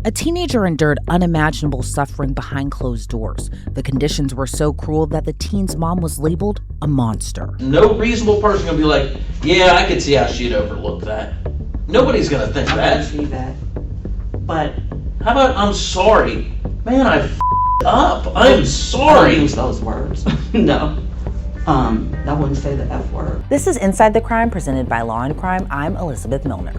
A teenager endured unimaginable suffering behind closed doors. The conditions were so cruel that the teen's mom was labeled a monster. No reasonable person gonna be like, yeah, I could see how she'd overlook that. Nobody's gonna think that. I can see that. But how about I'm sorry? Man, I f***ed up. I'm sorry. I don't use those words. No. I wouldn't say the F word. This is Inside the Crime, presented by Law&Crime. I'm Elizabeth Millner.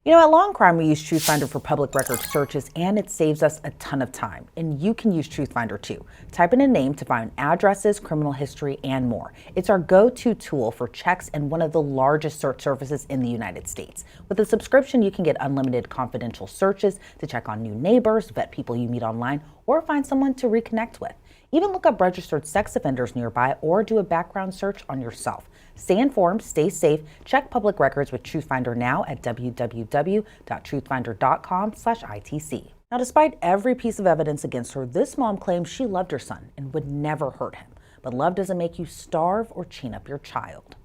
You know, at Law&Crime, we use TruthFinder for public record searches, and it saves us a ton of time. And you can use TruthFinder too. Type in a name to find addresses, criminal history, and more. It's our go-to tool for checks and one of the largest search services in the United States. With a subscription, you can get unlimited confidential searches to check on new neighbors, vet people you meet online, or find someone to reconnect with. Even look up registered sex offenders nearby or do a background search on yourself. Stay informed, stay safe, check public records with TruthFinder now at www.truthfinder.com/ITC. Now, despite every piece of evidence against her, this mom claims she loved her son and would never hurt him. But love doesn't make you starve or chain up your child.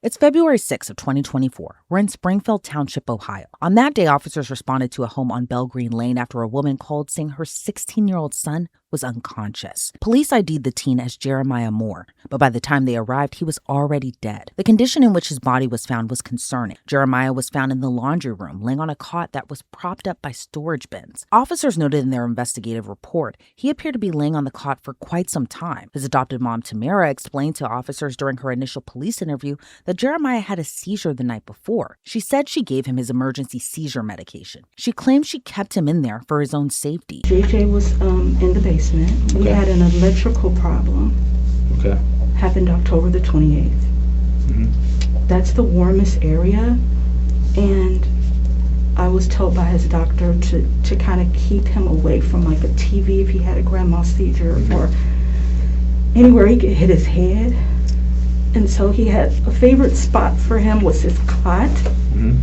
It's February 6th of 2024. We're in Springfield Township, Ohio. On that day, officers responded to a home on Bell Green Lane after a woman called saying her 16-year-old son was unconscious. Police ID'd the teen as Tamara Moore, but by the time they arrived, he was already dead. The condition in which his body was found was concerning. Jeremiah was found in the laundry room, laying on a cot that was propped up by storage bins. Officers noted in their investigative report, he appeared to be laying on the cot for quite some time. His adopted mom, Tamara, explained to officers during her initial police interview that Jeremiah had a seizure the night before. She said she gave him his emergency seizure medication. She claimed she kept him in there for his own safety. JJ was in the basement. We had an electrical problem. Okay. Happened October the 28th. Mm-hmm. That's the warmest area, and I was told by his doctor to kind of keep him away from like a TV if he had a grand mal seizure, Mm-hmm. or anywhere he could hit his head. And so he had a favorite spot for him was his cot. Mm-hmm.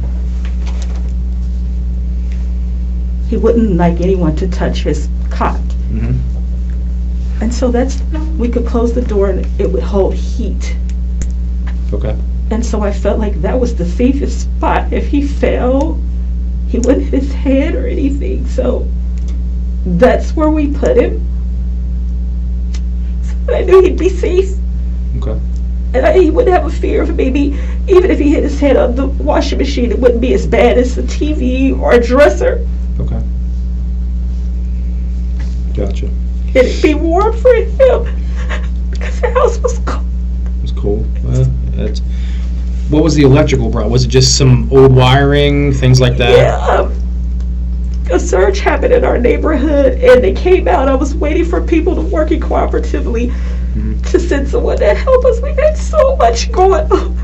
He wouldn't like anyone to touch his cot. Mm-hmm. And so we could close the door and it would hold heat. Okay. And so I felt like that was the safest spot. If he fell, he wouldn't hit his head or anything. So that's where we put him. So I knew he'd be safe. Okay. And he wouldn't have a fear of maybe, even if he hit his head on the washing machine, it wouldn't be as bad as a TV or a dresser. Okay. Gotcha. It'd be warm for him because the house was cold. It was cool. What was the electrical problem? Was it just some old wiring, things like that? Yeah. A surge happened in our neighborhood and they came out. I was waiting for people to work cooperatively to send someone to help us. We had so much going on.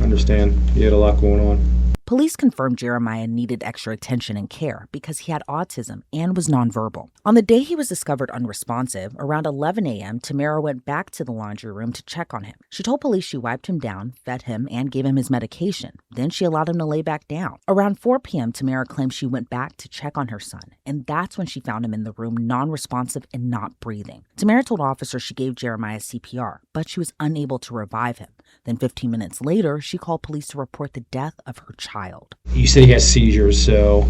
I understand. You had a lot going on. Police confirmed Jeremiah needed extra attention and care because he had autism and was nonverbal. On the day he was discovered unresponsive, around 11 a.m., Tamara went back to the laundry room to check on him. She told police she wiped him down, fed him, and gave him his medication. Then she allowed him to lay back down. Around 4 p.m., Tamara claimed she went back to check on her son, and that's when she found him in the room non-responsive and not breathing. Tamara told officers she gave Jeremiah CPR, but she was unable to revive him. Then 15 minutes later, she called police to report the death of her child. You said he has seizures, so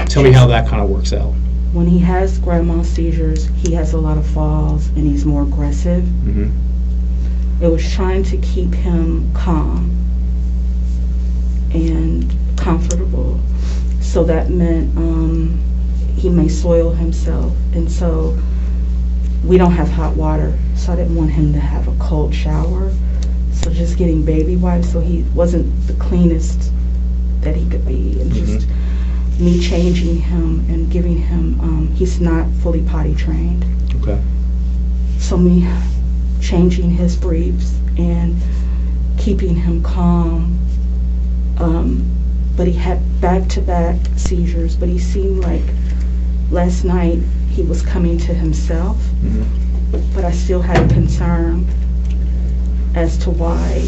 tell me how that kind of works out. When he has grand mal seizures, he has a lot of falls and he's more aggressive. Mm-hmm. It was trying to keep him calm and comfortable. So that meant he may soil himself. And so we don't have hot water, so I didn't want him to have a cold shower. So just getting baby wipes, so he wasn't the cleanest that he could be, and just me changing him and giving him, he's not fully potty trained. Okay. So me changing his briefs and keeping him calm. But he had back-to-back seizures, but he seemed like last night he was coming to himself, but I still had a concern as to why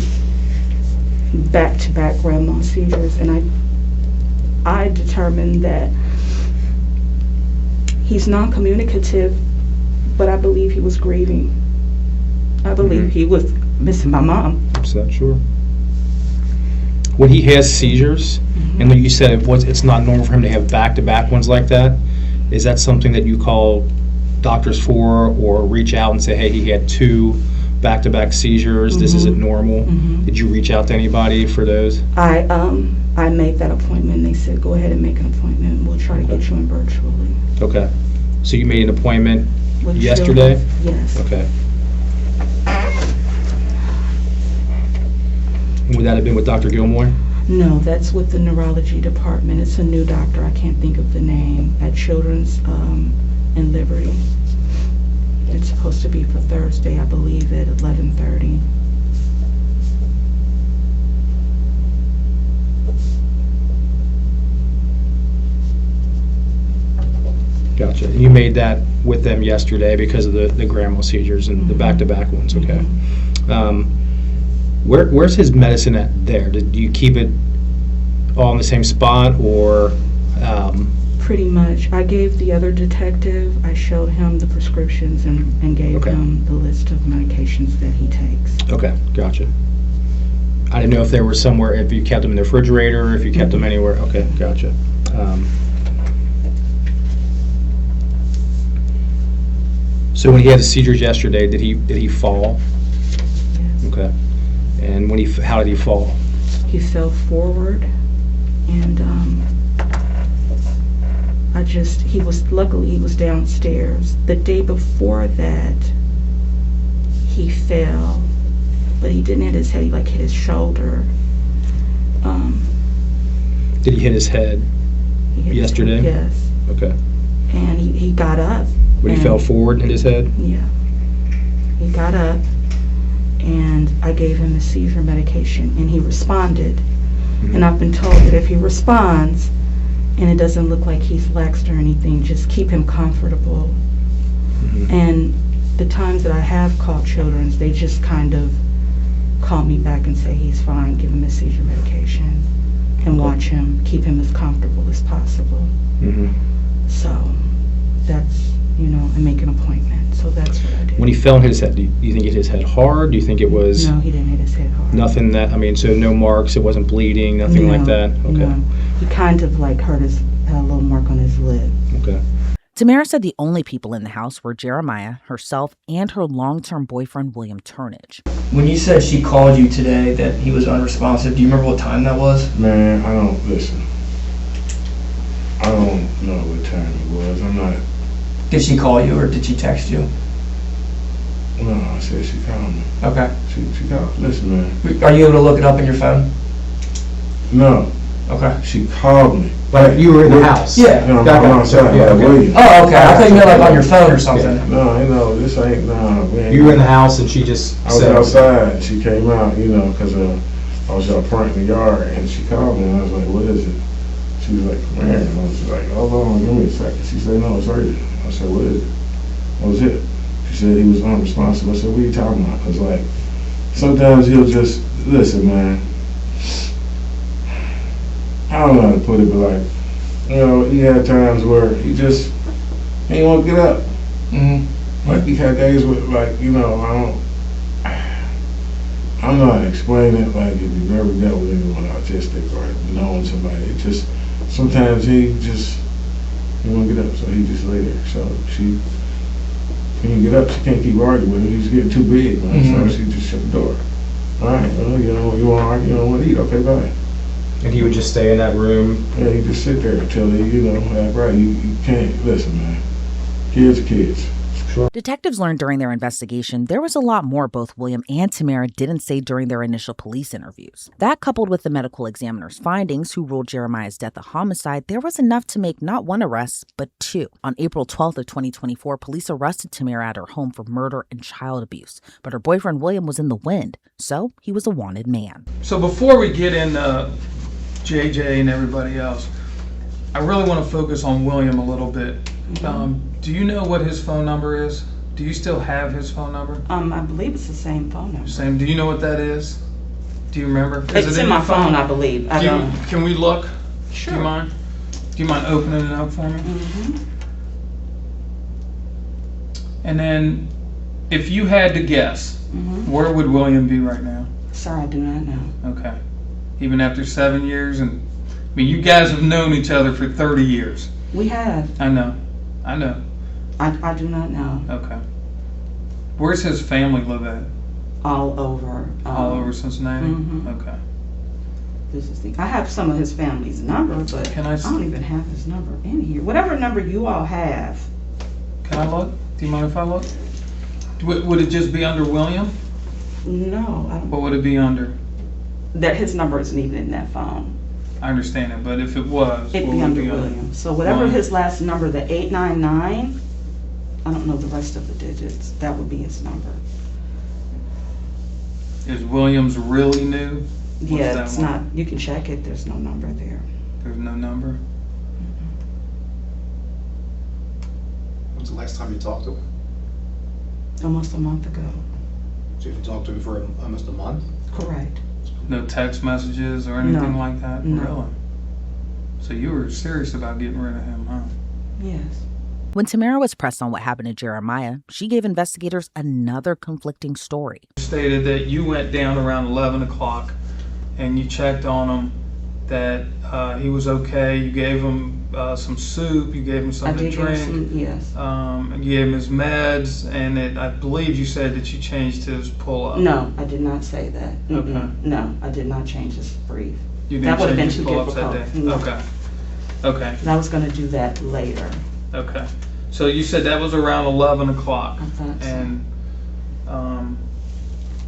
back-to-back grand mal seizures, and I determined that he's non-communicative, but I believe he was grieving. I believe he was missing my mom. Upset, sure. When he has seizures, and you said it's not normal for him to have back-to-back ones like that, is that something that you call doctors for, or reach out and say, hey, he had 2 back-to-back seizures, this isn't normal? Did you reach out to anybody for those? I made that appointment. They said, go ahead and make an appointment. We'll try to get you in virtually. Okay. So you made an appointment With yesterday? children. Yes. Okay. Would that have been with Dr. Gilmore? No, that's with the neurology department. It's a new doctor. I can't think of the name. At Children's in Liberty. It's supposed to be for Thursday, I believe, at 11:30. Gotcha. You made that with them yesterday because of the grand mal seizures and the back-to-back ones. Okay. Where's his medicine at there? Do you keep it all in the same spot, or? Pretty much. I gave the other detective, I showed him the prescriptions and gave him the list of medications that he takes. Okay, gotcha. I didn't know if there were somewhere, if you kept them in the refrigerator, if you kept them anywhere. Okay, gotcha. So when he had the seizures yesterday, did he fall? Yes. Okay. And how did he fall? He fell forward, and luckily he was downstairs. The day before that, he fell, but he didn't hit his head, he hit his shoulder. Did he hit his head yesterday? Yes. Okay. And he got up. When he fell forward and hit his head? Yeah. He got up, and I gave him the seizure medication, and he responded. And I've been told that if he responds, and it doesn't look like he's laxed or anything, just keep him comfortable. And the times that I have called Children's, they just kind of call me back and say he's fine, give him the seizure medication, and watch him, keep him as comfortable as possible. So that's, and make an appointment. So that's what I did. When he fell and hit his head, do you think he hit his head hard? Do you think it was? No, he didn't hit his head hard. Nothing so no marks, it wasn't bleeding, nothing like that? Okay. No. He kind of had a little mark on his lip. Okay. Tamara said the only people in the house were Jeremiah, herself, and her long-term boyfriend, William Turnage. When you said she called you today that he was unresponsive, do you remember what time that was? Man, I don't know what time it was. I'm not. Did she call you or did she text you? No, I said she called me. Okay. She called. Listen, man. Are you able to look it up in your phone? No. Okay. She called me. But you were in the house? Yeah. I'm outside. Yeah, okay. William. Oh, okay. I thought you meant on your phone or something. No, this ain't, man. You were in the house and she just I was outside and she came out, because I was out front in the yard and she called me and I was like, what is it? She was like, man. I was like, hold on, give me a second. She said, no, it's urgent. I said, what is it? What was it? She said he was unresponsive. I said, what are you talking about? Because, sometimes he'll just, listen, man. I don't know how to put it, but, he had times where he ain't want to get up. Like, he had days with, I don't know how to explain it, if you've ever dealt with anyone autistic or knowing somebody. It just, sometimes he won't get up, so he just lay there. So she can't get up, she can't keep arguing with him. He's getting too big, man. So she just shut the door. All right, well, you want to argue, you don't want to eat, okay, bye. And he would just stay in that room? Yeah, he just sit there until right, you can't, listen, man. Kids are kids. Sure. Detectives learned during their investigation there was a lot more both William and Tamara didn't say during their initial police interviews. That, coupled with the medical examiner's findings, who ruled Jeremiah's death a homicide, there was enough to make not one arrest, but 2. On April 12th of 2024, police arrested Tamara at her home for murder and child abuse, but her boyfriend William was in the wind, so he was a wanted man. So before we get into JJ and everybody else, I really want to focus on William a little bit. Do you know what his phone number is? Do you still have his phone number? I believe it's the same phone number. Same. Do you know what that is? Do you remember? It's in my phone, I believe. Can we look? Sure. Do you mind? Do you mind opening it up for me? And then, if you had to guess, where would William be right now? Sir, I do not know. Okay. Even after 7 years? And I mean, you guys have known each other for 30 years. We have. I know. I do not know. Okay. Where's his family live at? All over. All over Cincinnati? Mhm. Okay. This is I have some of his family's number, but Can I don't even have his number in here. Whatever number you all have. Can I look? Do you mind if I look? Would it just be under William? No, I don't. What would it be under? That his number isn't even in that phone. I understand it, but if it was, It'd what be would under it be William. So whatever William. his last number, the 899, I don't know the rest of the digits. That would be his number. Is Williams really new? What's Yeah, that it's one? not. You can check it. There's no number there. There's no number? When's the last time you talked to him? Almost a month ago. So you talked to him for almost a month? Correct. No text messages or anything No. like that? No. Really? So you were serious about getting rid of him, huh? Yes. When Tamara was pressed on what happened to Jeremiah, she gave investigators another conflicting story. You stated that you went down around 11 o'clock and you checked on him, that he was okay. You gave him some soup, you gave him I something did to give drink. some, yes. And you gave him his meds, and I believe you said that you changed his pull-up. No, I did not say that. Okay. No, I did not change his brief. You That didn't would have change been his too pull-ups difficult. that day? No. Okay. Okay. I was going to do that later. Okay. So you said that was around 11 o'clock. I thought so. And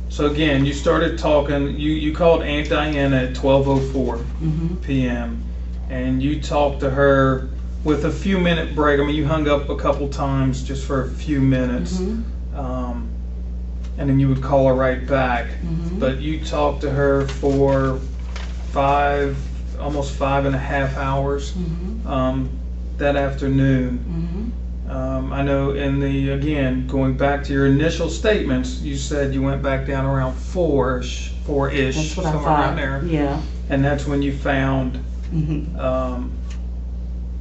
so again, you started talking, you called Aunt Diana at 12:04 p.m. and you talked to her with a few minute break. I mean, you hung up a couple times just for a few minutes. And then you would call her right back. But you talked to her for almost 5.5 hours that afternoon. I know again, going back to your initial statements, you said you went back down around 4-ish, That's what I somewhere thought. around there. Yeah. And that's when you found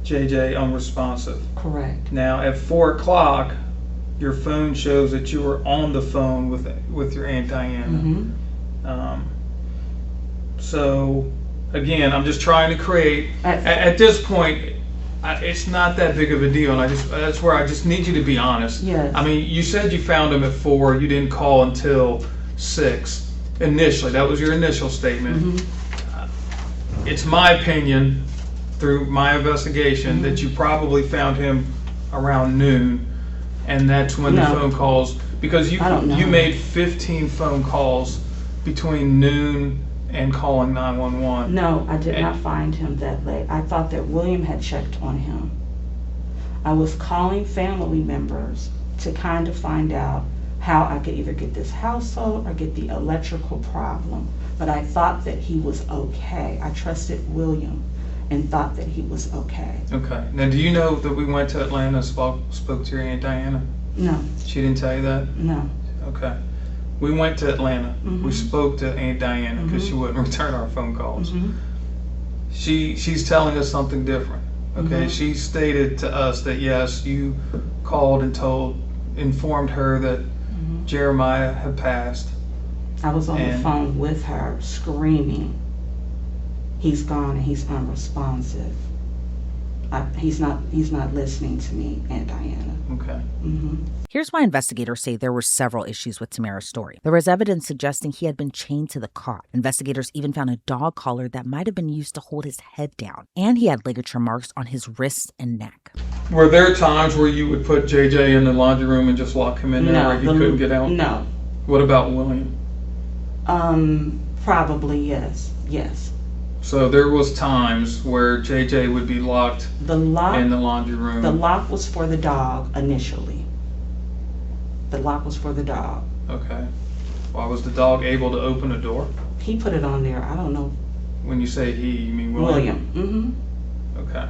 JJ unresponsive. Correct. Now at 4 o'clock, your phone shows that you were on the phone with your Aunt Diana. So again, I'm just trying to create. At this point, it's not that big of a deal, and that's where I just need you to be honest. Yes. I mean, you said you found him at 4. You didn't call until 6 initially. That was your initial statement. It's my opinion, through my investigation, that you probably found him around noon, and that's when the phone calls, because I don't know. you made 15 phone calls between noon and calling 911. No, I did not find him that late. I thought that William had checked on him. I was calling family members to kind of find out how I could either get this household or get the electrical problem. But I thought that he was okay. I trusted William and thought that he was okay. Okay. Now, do you know that we went to Atlanta and spoke to your Aunt Diana? No, She didn't tell you that? no. Okay. We went to Atlanta. We spoke to Aunt Diana because she wouldn't return our phone calls. She's telling us something different. Okay. She stated to us that yes, you called and informed her that Jeremiah had passed. I was on the phone with her screaming, he's gone and he's unresponsive. He's not listening to me, Aunt Diana. Okay. Here's why investigators say there were several issues with Tamara's story. There was evidence suggesting he had been chained to the cot. Investigators even found a dog collar that might have been used to hold his head down. And he had ligature marks on his wrists and neck. Were there times where you would put JJ in the laundry room and just lock him in there where he couldn't get out? No. What about William? Probably yes. Yes. So there was times where JJ would be locked The lock. in the laundry room. The lock was for the dog initially. The lock was for the dog. Okay. Why was the dog able to open a door? He put it on there. I don't know. When you say he, you mean William? William. Okay.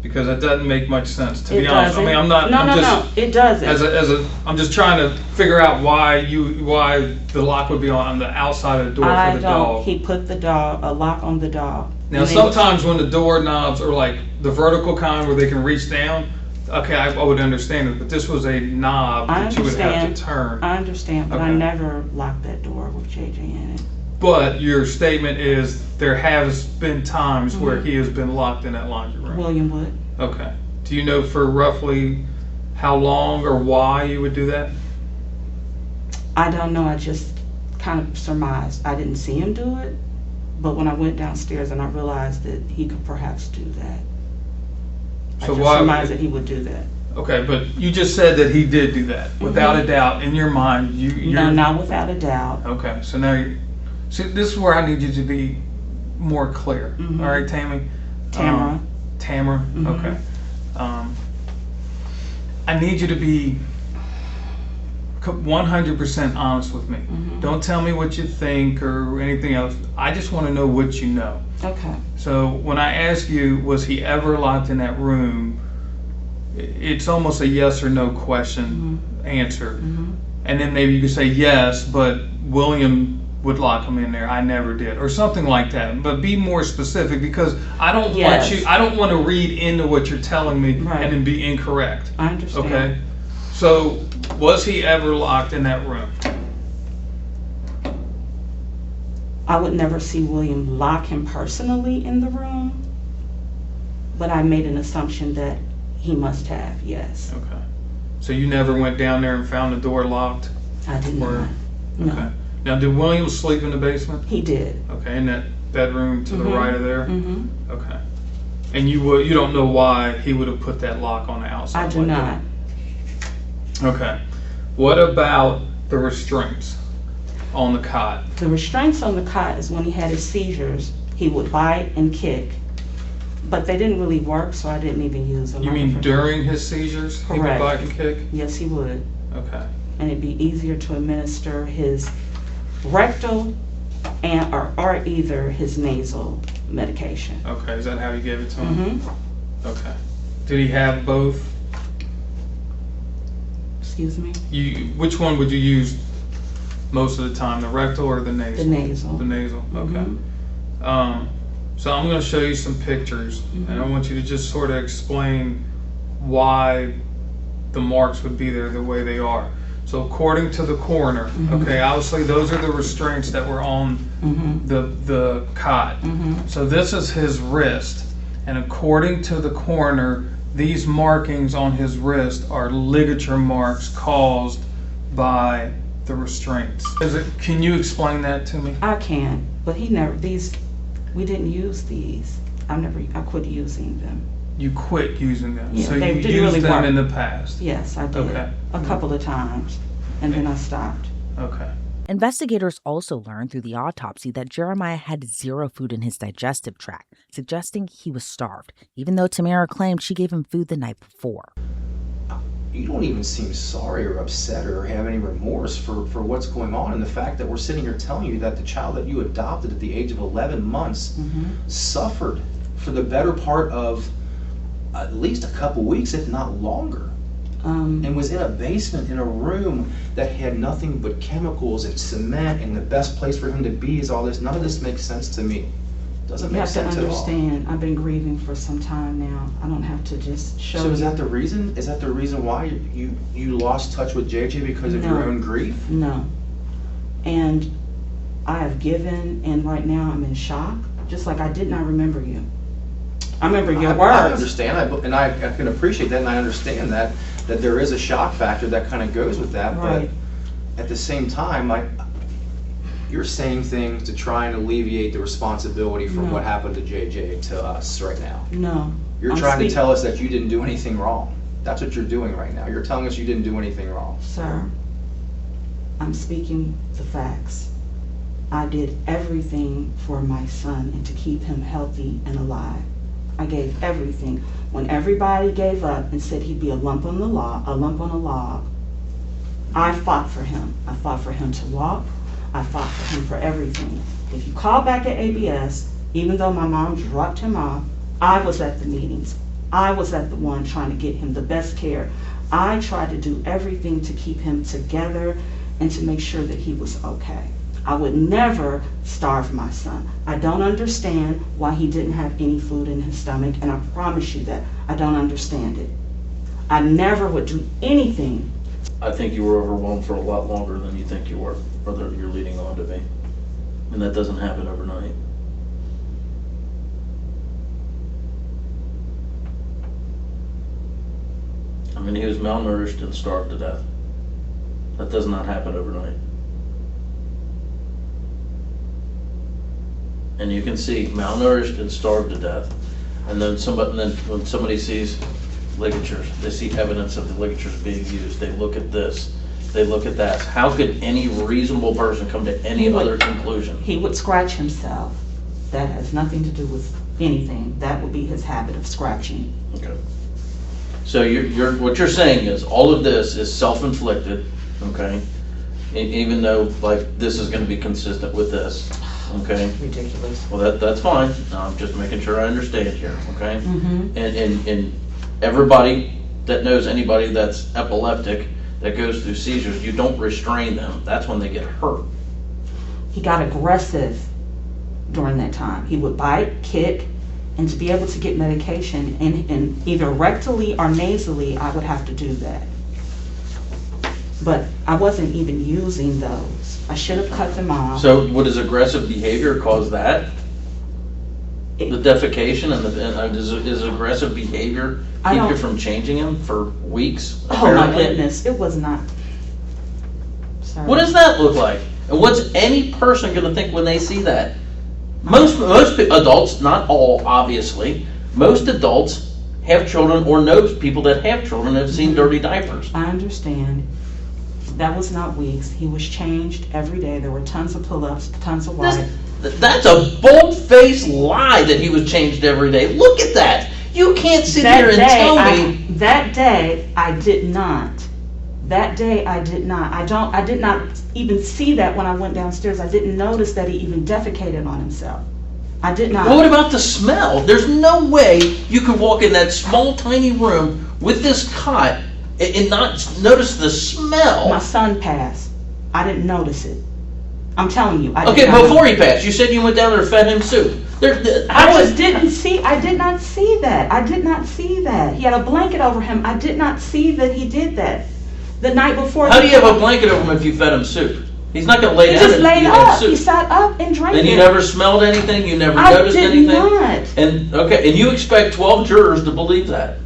Because that doesn't make much sense, to It be honest. doesn't. I mean, I'm not. No, I'm no, just, no. It doesn't. I'm just trying to figure out why the lock would be on the outside of the door for the dog. He put a lock on the dog. Now, And then- sometimes when the door knobs are like the vertical kind where they can reach down, okay, I would understand it. But this was a knob I that you would have to understand. turn. I understand, but I Okay. never locked that door with JJ in it. But your statement is there has been times where he has been locked in that laundry room. William would. Okay. Do you know for roughly how long or why you would do that? I don't know, I just kind of surmised. I didn't see him do it, but when I went downstairs and I realized that he could perhaps do that. I So just why? surmised that he would do that. Okay, but you just said that he did do that without a doubt in your mind. No, not without a doubt. Okay, so now see, this is where I need you to be more clear. All right, Tammy. Tamara. Tamara. Okay. I need you to be 100% honest with me. Don't tell me what you think or anything else. I just want to know what you know. Okay. So when I ask you, was he ever locked in that room? It's almost a yes or no question answer. And then maybe you could say yes, but William would lock him in there. I never did, or something like that. But be more specific, because I don't want you. I don't want to read into what you're telling me and then be incorrect. I understand. Okay. So was he ever locked in that room? I would never see William lock him personally in the room, but I made an assumption that he must have, yes. Okay. So you never went down there and found the door locked? I did not. No. Okay. Now, did William sleep in the basement? He did. Okay, in that bedroom to the right of there? Mm-hmm. Okay. And you don't know why he would have put that lock on the outside? I do not. Okay. What about the restraints on the cot? The restraints on the cot is when he had his seizures, he would bite and kick, but they didn't really work, so I didn't even use them. You mean during his seizures? He would bite and kick? Yes, he would. Okay. And it'd be easier to administer his rectal or either his nasal medication. Okay, is that how you gave it to him? Mm-hmm. Okay. Did he have both? Excuse me? Which one would you use most of the time, the rectal or the nasal? The nasal. The nasal, okay. Mhm. So I'm going to show you some pictures, and I want you to just sort of explain why the marks would be there the way they are. So according to the coroner, okay, obviously those are the restraints that were on the cot. So this is his wrist, and according to the coroner, these markings on his wrist are ligature marks caused by the restraints. Can you explain that to me? I can, but we didn't use these. I quit using them. You quit using them, Yeah, so they you didn't used really them work. in the past? Yes, I did. Okay. A couple of times, and then I stopped. Okay. Investigators also learned through the autopsy that Jeremiah had zero food in his digestive tract, suggesting he was starved, even though Tamara claimed she gave him food the night before. You don't even seem sorry or upset or have any remorse for what's going on, and the fact that we're sitting here telling you that the child that you adopted at the age of 11 months suffered for the better part of at least a couple weeks, if not longer, and was in a basement in a room that had nothing but chemicals and cement, and the best place for him to be is all this. None of this makes sense to me. Doesn't make sense at all. You have to understand, I've been grieving for some time now. I don't have to just show you. So is that the reason? Is that the reason why you lost touch with JJ, because of your own grief? No. And I have given, and right now I'm in shock, just like I did not remember you. I remember your words. I understand, and I can appreciate that, and I understand that there is a shock factor that kind of goes with that, Right. but at the same time, you're saying things to try and alleviate the responsibility for what happened to JJ to us right now. No. You're trying to tell us that you didn't do anything wrong. That's what you're doing right now. You're telling us you didn't do anything wrong. Sir, I'm speaking the facts. I did everything for my son and to keep him healthy and alive. I gave everything. When everybody gave up and said he'd be a lump on a log, I fought for him. I fought for him to walk. I fought for him for everything. If you call back at ABS, even though my mom dropped him off, I was at the meetings. I was at the one trying to get him the best care. I tried to do everything to keep him together and to make sure that he was okay. I would never starve my son. I don't understand why he didn't have any food in his stomach, and I promise you that I don't understand it. I never would do anything. I think you were overwhelmed for a lot longer than you think you were, or that you're leading on to be. And that doesn't happen overnight. I mean, he was malnourished and starved to death. That does not happen overnight. And you can see malnourished and starved to death. And then when somebody sees ligatures, they see evidence of the ligatures being used. They look at this, they look at that. How could any reasonable person come to any other conclusion? He would scratch himself. That has nothing to do with anything. That would be his habit of scratching. Okay. So what you're saying is all of this is self-inflicted, okay? Even though like this is going to be consistent with this, okay? Ridiculous. Well, that's fine. I'm just making sure I understand here, okay? Mm-hmm. And everybody that knows anybody that's epileptic that goes through seizures, you don't restrain them. That's when they get hurt. He got aggressive during that time. He would bite, kick, and to be able to get medication, and either rectally or nasally, I would have to do that. But I wasn't even using those. I should have cut them off. So would his aggressive behavior cause that? The defecation and his aggressive behavior keep you from changing him for weeks? Oh my apparently? goodness, it was not. Sorry. What does that look like? And what's any person going to think when they see that? Most adults, not all obviously, most adults have children or know people that have children and have seen dirty diapers. I understand. That was not weeks. He was changed every day. There were tons of pull-ups, tons of wide. That's a bold-faced lie that he was changed every day. Look at that. You can't sit here and tell me. That day, I did not. That day, I did not. I did not even see that when I went downstairs. I didn't notice that he even defecated on himself. I did not. Well, what about the smell? There's no way you could walk in that small, tiny room with this cot and not notice the smell. My son passed. I didn't notice it. I'm telling you. Okay, before he passed, you said you went down there and fed him soup. I did not see that. I did not see that. He had a blanket over him. I did not see that he did that. The night before. How do you have a blanket over him if you fed him soup? He's not going to lay down. He just laid up. Soup. He sat up and drank it. And you never smelled anything? You never noticed anything? I did not. And you expect 12 jurors to believe that?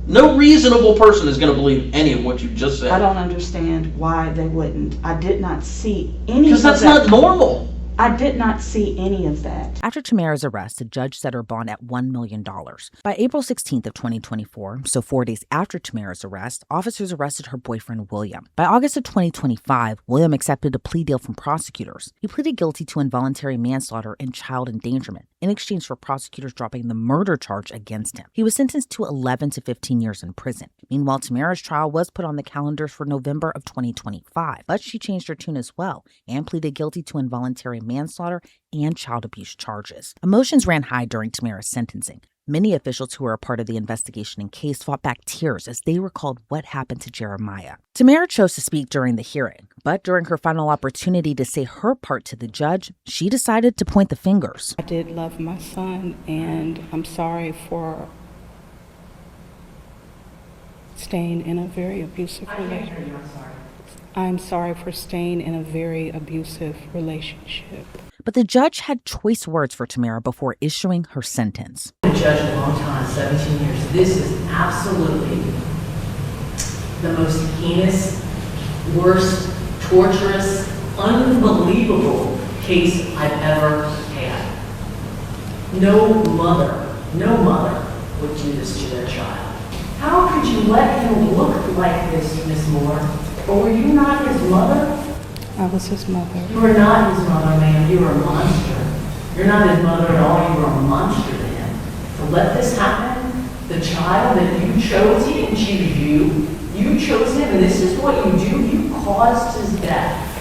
No reasonable person is going to believe any of what you just said. I don't understand why they wouldn't. I did not see any of that. Because that's not normal. I did not see any of that. After Tamara's arrest, the judge set her bond at $1 million. By April 16th of 2024, so 4 days after Tamara's arrest, officers arrested her boyfriend, William. By August of 2025, William accepted a plea deal from prosecutors. He pleaded guilty to involuntary manslaughter and child endangerment in exchange for prosecutors dropping the murder charge against him. He was sentenced to 11 to 15 years in prison. Meanwhile, Tamara's trial was put on the calendar for November of 2025, but she changed her tune as well and pleaded guilty to involuntary manslaughter and child abuse charges. Emotions ran high during Tamara's sentencing. Many officials who were a part of the investigation and case fought back tears as they recalled what happened to Jeremiah. Tamara chose to speak during the hearing, but during her final opportunity to say her part to the judge, she decided to point the fingers. I did love my son, and I'm sorry for staying in a very abusive relationship. I'm sorry for staying in a very abusive relationship. But the judge had choice words for Tamara before issuing her sentence. I've been judged a long time, 17 years. This is absolutely the most heinous, worst, torturous, unbelievable case I've ever had. No mother would do this to their child. How could you let him look like this, Miss Moore? Or were you not his mother? I was his mother. You were not his mother, ma'am. You were a monster. You're not his mother at all. You were a monster to him. To let this happen, the child that you chose, he didn't choose you. You chose him, and this is what you do. You caused his death.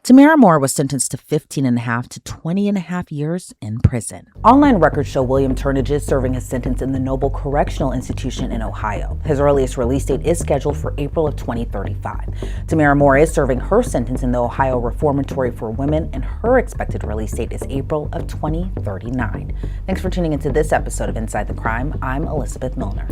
Tamara Moore was sentenced to 15.5 to 20.5 years in prison. Online records show William Turnage is serving his sentence in the Noble Correctional Institution in Ohio. His earliest release date is scheduled for April of 2035. Tamara Moore is serving her sentence in the Ohio Reformatory for Women, and her expected release date is April of 2039. Thanks for tuning into this episode of Inside the Crime. I'm Elizabeth Millner.